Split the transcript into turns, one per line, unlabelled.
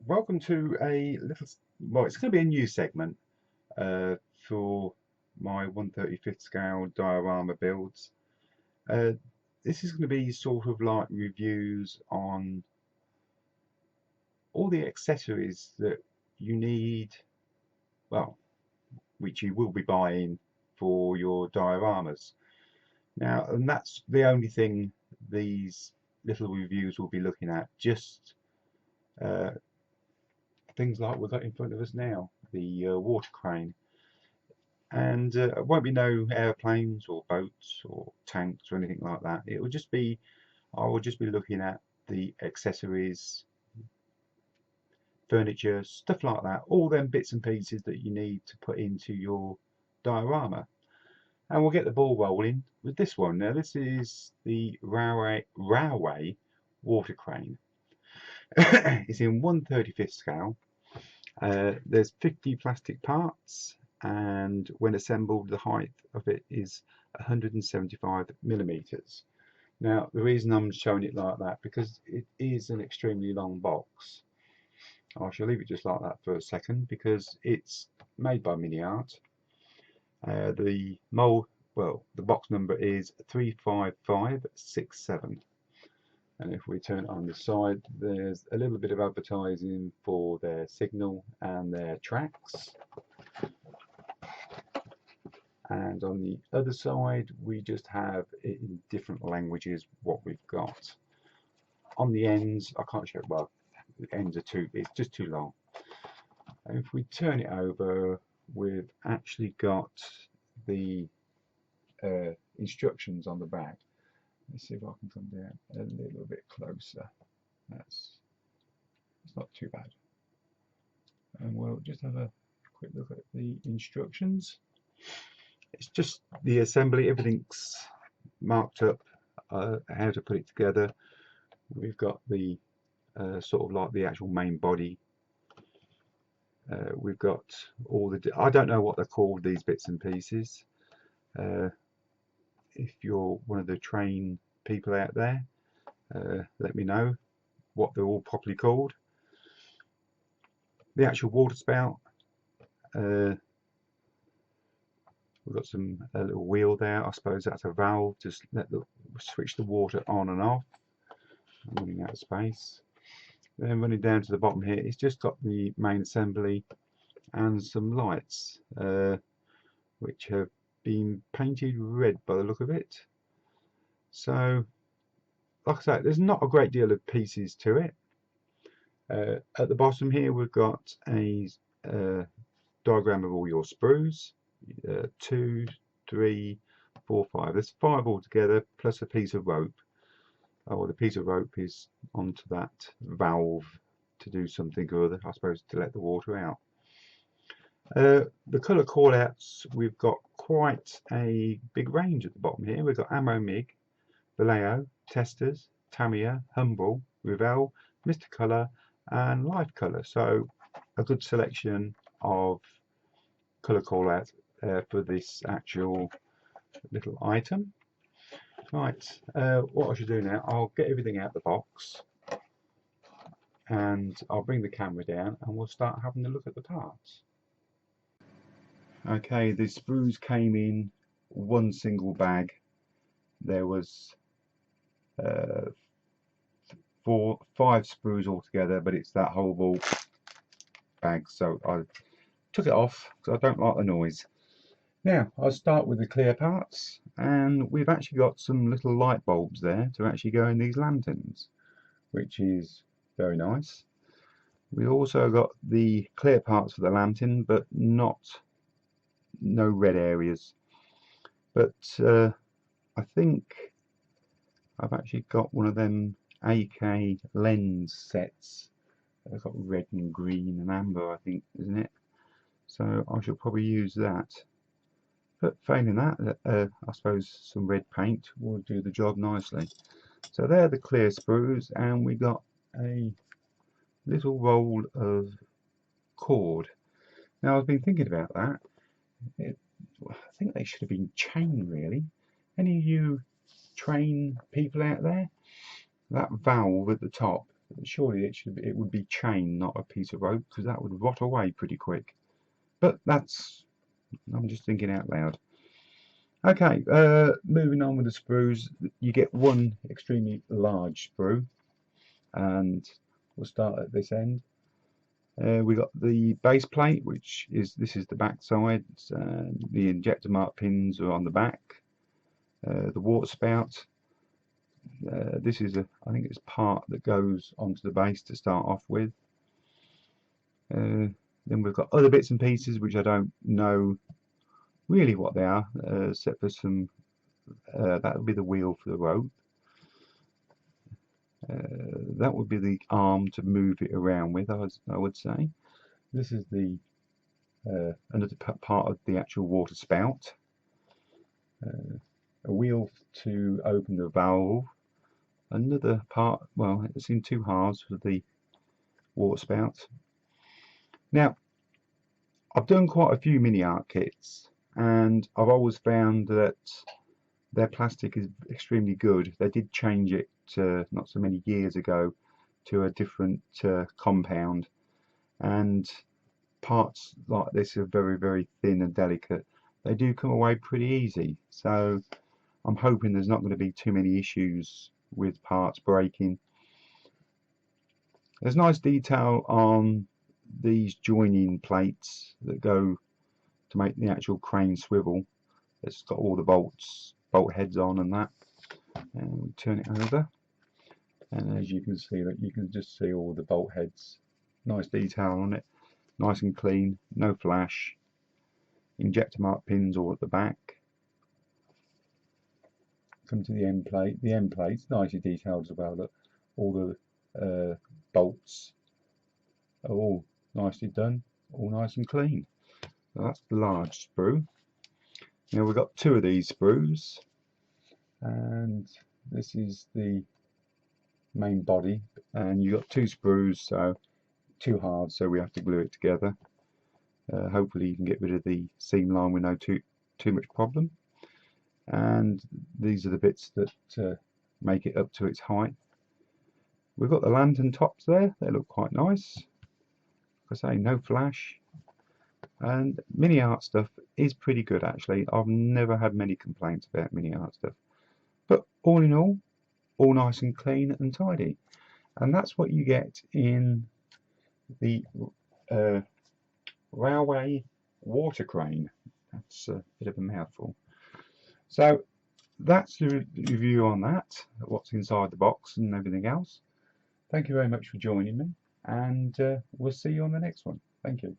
Welcome to a little, well, it's going to be a new segment for my 1/35th scale diorama builds. Uh, this is going to be sort of like reviews on all the accessories that you need, well, which you will be buying for your dioramas. Now, and that's the only thing these little reviews will be looking at, just uh, things like we've got in front of us now, the water crane. And it won't be no airplanes or boats or tanks or anything like that. It will just be, I will just be looking at the accessories, furniture, stuff like that, all them bits and pieces that you need to put into your diorama. And we'll get the ball rolling with this one. Now this is the railway water crane. It's in 1/35th scale. There's 50 plastic parts, and when assembled the height of it is 175 millimeters. Now the reason I'm showing it like that, because it is an extremely long box. I shall leave it just like that for a second because it's made by MiniArt. The mold, well, the box number is 35567. And if we turn it on the side, there's a little bit of advertising for their signal and their tracks. And on the other side, we just have it in different languages what we've got. On the ends, I can't show it well, the ends are it's just too long. And if we turn it over, we've actually got the instructions on the back. Let's see if I can come down a little bit closer. It's not too bad. And we'll just have a quick look at the instructions. It's just the assembly, everything's marked up, how to put it together. We've got the sort of like the actual main body. We've got all the, I don't know what they're called, these bits and pieces. If you're one of the train people out there, let me know what they're all properly called. The actual water spout, we've got a little wheel there. I suppose that's a valve, just switch the water on and off. I'm running out of space. Then running down to the bottom here, it's just got the main assembly and some lights, which have been painted red by the look of it. So, like I say, there's not a great deal of pieces to it. At the bottom here, we've got a diagram of all your sprues. 2, 3, 4, 5. There's 5 altogether, plus a piece of rope. Oh, the piece of rope is onto that valve to do something or other, I suppose, to let the water out. The colour callouts, we've got quite a big range at the bottom here. We've got Ammo MIG, Vallejo, Testers, Tamiya, Humble, Revell, Mr. Colour, and Light Colour. So a good selection of colour callouts for this actual little item. Right, what I should do now, I'll get everything out of the box and I'll bring the camera down and we'll start having a look at the parts. Okay, the sprues came in one single bag. There was 5 sprues altogether, but it's that whole ball bag, so I took it off because I don't like the noise. Now I'll start with the clear parts, and we've actually got some little light bulbs there to actually go in these lanterns, which is very nice. We also got the clear parts for the lantern, but no red areas. But I think I've actually got one of them AK lens sets. They've got red and green and amber, I think, isn't it? So I shall probably use that. But failing that, I suppose some red paint will do the job nicely. So they're the clear sprues, and we got a little roll of cord. Now I've been thinking about that. I think they should have been chain, really. Any of you train people out there? That valve at the top surely it would be chain, not a piece of rope, because that would rot away pretty quick. But I'm just thinking out loud. Okay, moving on with the sprues, you get one extremely large sprue, and we'll start at this end. We got the base plate, this is the back side. The injector mark pins are on the back. The water spout. This is I think it's part that goes onto the base to start off with. Then we've got other bits and pieces which I don't know really what they are, except for some. That would be the wheel for the rope. That would be the arm to move it around with, I would say. This is the another part of the actual water spout. A wheel to open the valve. Another part, well, it's in two halves for the water spout. Now, I've done quite a few MiniArt kits, and I've always found that their plastic is extremely good. They did change it not so many years ago to a different compound, and parts like this are very, very thin and delicate. They do come away pretty easy, so I'm hoping there's not going to be too many issues with parts breaking. There's nice detail on these joining plates that go to make the actual crane swivel. It's got all the bolt heads on and that. And we turn it over, and as you can see, that you can just see all the bolt heads. Nice detail on it, nice and clean, no flash. Injector mark pins all at the back. Come to the end plate. The end plate's nicely detailed as well. Look, all the bolts are all nicely done, all nice and clean. So that's the large sprue. Now we've got two of these sprues, and this is the main body, and you've got two sprues, so two halves, so we have to glue it together. Hopefully you can get rid of the seam line with no too much problem. And these are the bits that make it up to its height. We've got the lantern tops there, they look quite nice. Like I say, no flash. And MiniArt stuff is pretty good actually. I've never had many complaints about MiniArt stuff. But all in all nice and clean and tidy. And that's what you get in the railway water crane. That's a bit of a mouthful. So that's the review on that, what's inside the box and everything else. Thank you very much for joining me, and we'll see you on the next one. Thank you.